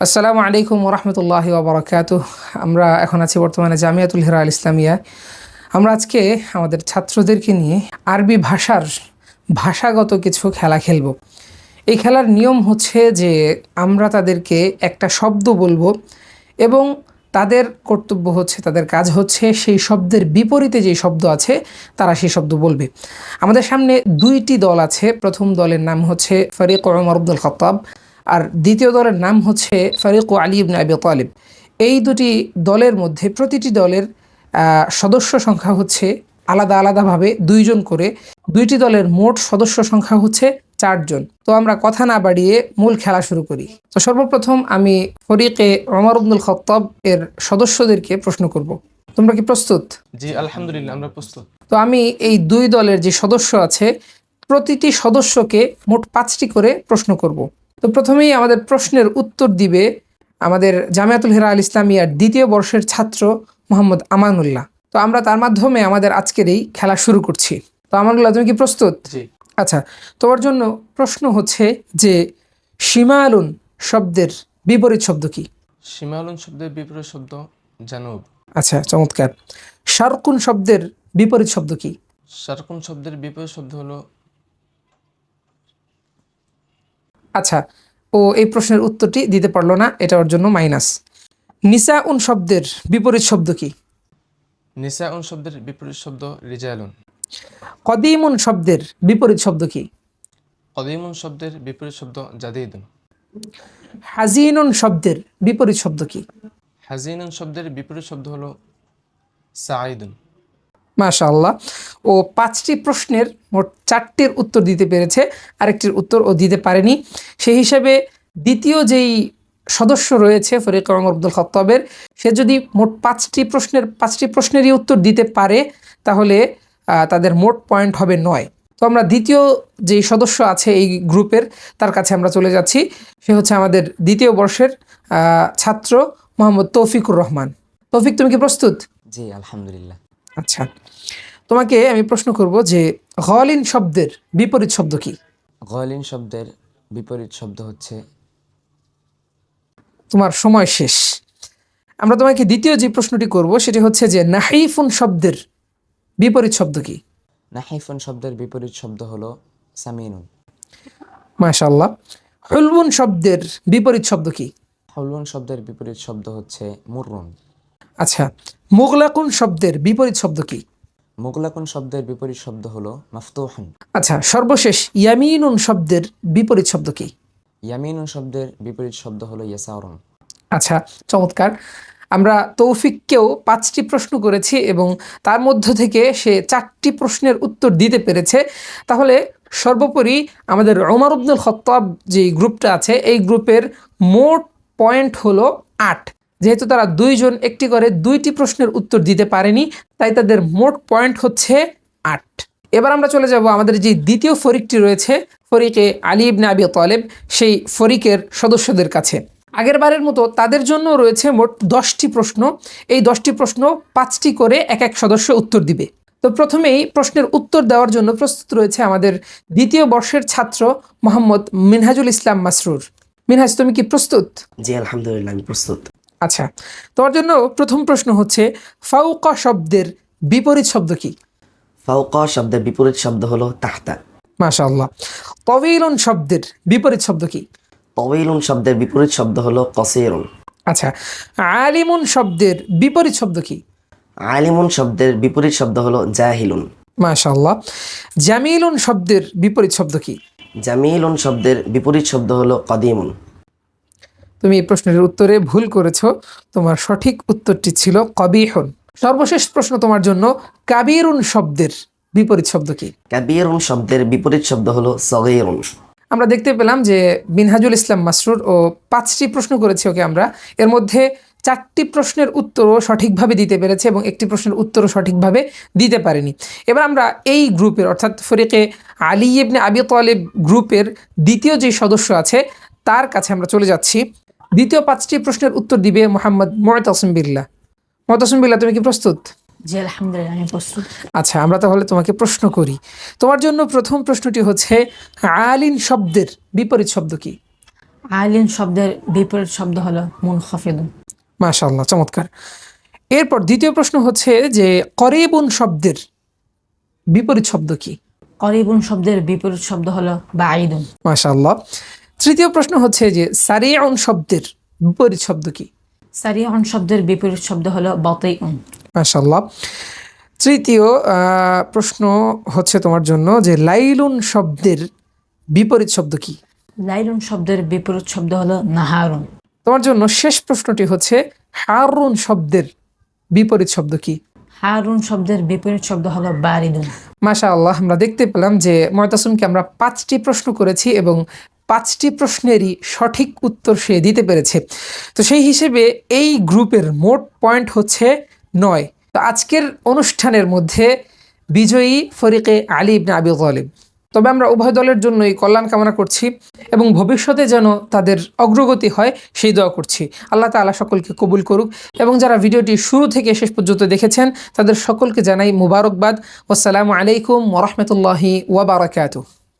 আসসালামু আলাইকুম ওরহমতুল্লাহি ওবরাকাতুহ। আমরা এখন আছি বর্তমানে জামিয়াতুল হিরা আল ইসলামিয়া। আমরা আজকে আমাদের ছাত্রদেরকে নিয়ে আরবি ভাষার ভাষাগত কিছু খেলা খেলব। এই খেলার নিয়ম হচ্ছে যে আমরা তাদেরকে একটা শব্দ বলবো এবং তাদের কর্তব্য হচ্ছে, তাদের কাজ হচ্ছে সেই শব্দের বিপরীতে যেই শব্দ আছে তারা সেই শব্দ বলবে। আমাদের সামনে দুইটি দল আছে। প্রথম দলের নাম হচ্ছে ফরিক ওমর আব্দুল খাত্তাব, আর দ্বিতীয় দলের নাম হচ্ছে ফরিক আলী ইবনে আবি তালিব। এই দুটি দলের মধ্যে প্রতিটি দলের সদস্য সংখ্যা হচ্ছে আলাদা আলাদাভাবে দুইজন করে। দুইটি দলের মোট সদস্য সংখ্যা হচ্ছে 4 জন। তো আমরা কথা না বাড়িয়ে মূল খেলা শুরু করি। তো সর্বপ্রথম আমি ফরিকে ওমর আব্দুল খাত্তাব এর সদস্যদেরকে প্রশ্ন করব। তোমরা কি প্রস্তুত? জি আলহামদুলিল্লাহ, আমরা প্রস্তুত। তো আমি এই দুই দলের যে সদস্য আছে প্রতিটি সদস্যকে মোট 5টি করে প্রশ্ন করব। তো প্রথমেই আমাদের প্রশ্নের উত্তর দিবে আমাদের জামিয়াতুল হিরা আল ইসলামিয়ার দ্বিতীয় বর্ষের ছাত্র মোহাম্মদ আমানুল্লাহ। তো আমরা তার মাধ্যমে আমাদের আজকের এই খেলা শুরু করছি। তো আমানুল্লাহ, তুমি কি প্রস্তুত? জি। আচ্ছা, তোমার জন্য প্রশ্ন হচ্ছে যে শিমালুন শব্দের বিপরীত শব্দ কি? শিমালুন শব্দের বিপরীত শব্দ জানুব। আচ্ছা, চমৎকার। শারকুন শব্দের বিপরীত শব্দ কি? শারকুন শব্দের বিপরীত শব্দ হলো আচ্ছা, ও এই প্রশ্নের উত্তরটি দিতে পারলো না, এটা ওর জন্য মাইনাস। নিসাউন শব্দের বিপরীত শব্দ কি? নিসাউন শব্দের বিপরীত শব্দ রিজালুন। কদিমুন শব্দের বিপরীত শব্দ কি? কদিমুন শব্দের বিপরীত শব্দ জাদিদুন। হাজিনুন শব্দের বিপরীত শব্দ কি? হাজিনুন শব্দের বিপরীত শব্দ হলো সাঈদুন। মাশাআল্লাহ, ও 5টি প্রশ্নের মোট 4টির উত্তর দিতে পেরেছে, আরেকটির উত্তর ও দিতে পারেনি। সেই হিসাবে দ্বিতীয় যেই সদস্য রয়েছে ফরিক ওমর আব্দুল খাত্তাবের, সে যদি মোট 5টি প্রশ্নেরই উত্তর দিতে পারে তাহলে তাদের মোট পয়েন্ট হবে 9। তো আমরা দ্বিতীয় যেই সদস্য আছে এই গ্রুপের তার কাছে আমরা চলে যাচ্ছি। সে হচ্ছে আমাদের দ্বিতীয় বর্ষের ছাত্র মোহাম্মদ তৌফিকুর রহমান। তৌফিক, তুমি কি প্রস্তুত? জি আলহামদুলিল্লাহ। আচ্ছা, তোমাকে আমি প্রশ্ন করব যে গলিন শব্দের বিপরীত শব্দ কি? গলিন শব্দের বিপরীত শব্দ হচ্ছে তোমার সময় শেষ। আমরা তোমাকে দ্বিতীয় যে প্রশ্নটি করব সেটি হচ্ছে যে নাহিফুন শব্দের বিপরীত শব্দ কি? নাহিফুন শব্দের বিপরীত শব্দ হলো সামিনুন। মাশাআল্লাহ। হুলবুন শব্দের বিপরীত শব্দ কি? হলুন শব্দের বিপরীত শব্দ হচ্ছে মুররুন। আচ্ছা, মুগলাকুন শব্দের বিপরীত শব্দ কি? মুগলাকুন শব্দের বিপরীত শব্দ হলো মাফতুহুন। আচ্ছা, সর্বশেষ ইয়ামিনুন শব্দের বিপরীত শব্দ কি? ইয়ামিনুন শব্দের বিপরীত শব্দ হলো ইয়াসারুন। আচ্ছা, চমৎকার। আমরা তৌফিককেও 5টি প্রশ্ন করেছি এবং তার মধ্য থেকে সে 4টি প্রশ্নের উত্তর দিতে পেরেছে। তাহলে সর্বোপরি আমাদের ওমর আব্দুল খাত্তাব যে গ্রুপটা আছে এই গ্রুপের মোট পয়েন্ট হলো 8। যেহেতু তারা দুইজন একটি করে 2টি প্রশ্নের উত্তর দিতে পারেনি, তাই তাদের মোট পয়েন্ট হচ্ছে 8। এবার আমরা চলে যাব আমাদের যে দ্বিতীয় ফরিকটি রয়েছে, ফরিকে আলী ইবনে আবি তালিব, সেই ফরিকের সদস্যদের কাছে। আগের বারের মতো তাদের জন্য রয়েছে মোট 10টি প্রশ্ন। এই 10টি প্রশ্ন 5টি করে এক এক সদস্য উত্তর দিবে। তো প্রথমেই প্রশ্নের উত্তর দেওয়ার জন্য প্রস্তুত রয়েছে আমাদের দ্বিতীয় বর্ষের ছাত্র মোহাম্মদ মিনহাজুল ইসলাম মাসরুর। মিনহাজ, তুমি কি প্রস্তুত? জি আলহামদুলিল্লাহ, আমি প্রস্তুত। আচ্ছা, তোমার জন্য প্রথম প্রশ্ন হচ্ছে ফাউকা শব্দের বিপরীত শব্দ কি? ফাওকা শব্দের বিপরীত শব্দ হলো তাহতা। মাশাআল্লাহ। তওয়িলুন শব্দের বিপরীত শব্দ কি? তওয়িলুন শব্দের বিপরীত শব্দ হলো কসীরুন। আচ্ছা, আলিমুন শব্দের বিপরীত শব্দ কি? আলিমুন শব্দের বিপরীত শব্দ হলো জাহিলুন। মাশাআল্লাহ। জামিলুন শব্দের বিপরীত শব্দ কি? জামিলুন শব্দের বিপরীত শব্দ হলো কদিমুন। তুমি এই প্রশ্নের উত্তরে ভুল করেছো, তোমার সঠিক উত্তরটি ছিল কবিহুন। সর্বশেষ প্রশ্ন তোমার জন্য, কাবিরুন শব্দের বিপরীত শব্দ কি? কাবীরুন শব্দের বিপরীত শব্দ হলো সগীরুন। আমরা দেখতে পেলাম যে মিনহাজুল ইসলাম মাসরুর ও 5টি প্রশ্ন করেছি ওকে আমরা, এর মধ্যে 4টি প্রশ্নের উত্তরও সঠিকভাবে দিতে পেরেছে এবং একটি প্রশ্নের উত্তরও সঠিকভাবে দিতে পারেনি। এবার আমরা এই গ্রুপের অর্থাৎ ফরিকে আলী ইবনে আবি তালিব গ্রুপের দ্বিতীয় যে সদস্য আছে তার কাছে আমরা চলে যাচ্ছি। দ্বিতীয় 5টি প্রশ্নের উত্তর দিবে মোহাম্মদ মুতাসিম বিল্লাহ। মুতাসিম বিল্লাহ, তুমি কি প্রস্তুত? জি আলহামদুলিল্লাহ, আমি প্রস্তুত। আচ্ছা, আমরা তাহলে তোমাকে প্রশ্ন করি। তোমার জন্য প্রথম প্রশ্নটি হচ্ছে আলিন শব্দের বিপরীত শব্দ কি? আলিন শব্দের বিপরীত শব্দ হলো মুনখাফিদুন। মাশাআল্লাহ, চমৎকার। এরপর দ্বিতীয় প্রশ্ন হচ্ছে যে করিবুন শব্দের বিপরীত শব্দ কি? করিবুন শব্দের বিপরীত শব্দ হলো বাঈদুন। মাশাআল্লাহ। তৃতীয় প্রশ্ন হচ্ছে যে সারিউন শব্দের বিপরীত শব্দ কি? সারিউন শব্দের বিপরীত শব্দ হলো বাতিউন। মাশাআল্লাহ। তৃতীয় প্রশ্ন হচ্ছে তোমার জন্য যে লাইলুন শব্দের বিপরীত শব্দ কি? লাইলুন শব্দের বিপরীত শব্দ হলো নাহারুন। তোমার জন্য শেষ প্রশ্নটি হচ্ছে হারুন শব্দের বিপরীত শব্দ কি? হারুন শব্দের বিপরীত শব্দ হলো বারিদুন। মাশাআল্লাহ, আমরা দেখতে পেলাম যে মুতাসিমকে আমরা 5টি প্রশ্ন করেছি এবং 5টি প্রশ্নেরই সঠিক উত্তর সে দিতে পেরেছে। তো সেই হিসেবে এই গ্রুপের মোট পয়েন্ট হচ্ছে 9। তো আজকের অনুষ্ঠানের মধ্যে বিজয়ী ফরিকে আলী ইবনে আবি তালিব। তবে আমরা উভয় দলের জন্যই কল্যাণ কামনা করছি এবং ভবিষ্যতে যেন তাদের অগ্রগতি হয় সেই দোয়া করছি। আল্লাহ তাআলা সকলকে কবুল করুক এবং যারা ভিডিওটি শুরু থেকে শেষ পর্যন্ত দেখেছেন তাদের সকলকে জানাই মুবারকবাদ। আসসালামু আলাইকুম ওয়া রাহমাতুল্লাহি ওয়া বারাকাতুহু।